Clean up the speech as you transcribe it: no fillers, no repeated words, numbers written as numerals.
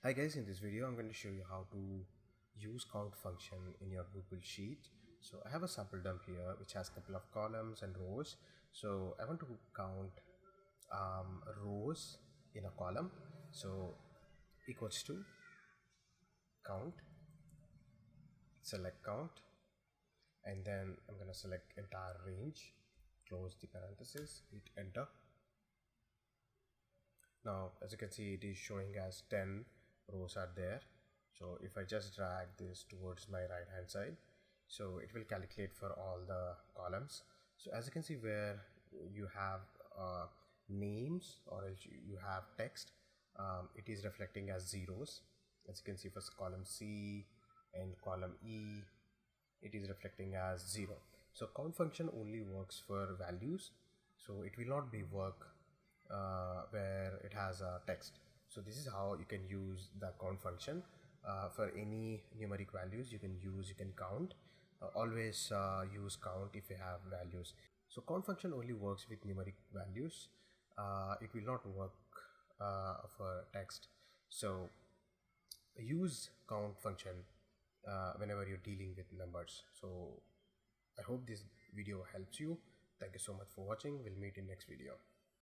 Hi guys, in this video I'm going to show you how to use count function in your Google Sheet. So I have a sample dump here which has a couple of columns and rows. So I want to count rows in a column. So equals to count, select count, and then I'm going to select entire range, close the parenthesis, hit enter. Now as you can see, it is showing as 10 rows are there. So if I just drag this towards my right hand side, so it will calculate for all the columns. So as you can see, where you have names or else you have text, it is reflecting as zeros. As you can see, for column C and column E, it is reflecting as 0. So count function only works for values, so it will not be work where it has a text. So this is how you can use the count function for any numeric values. You can count. Always use count if you have values. So count function only works with numeric values. It will not work for text. So use count function whenever you're dealing with numbers. So I hope this video helps you. Thank you so much for watching. We'll meet in next video.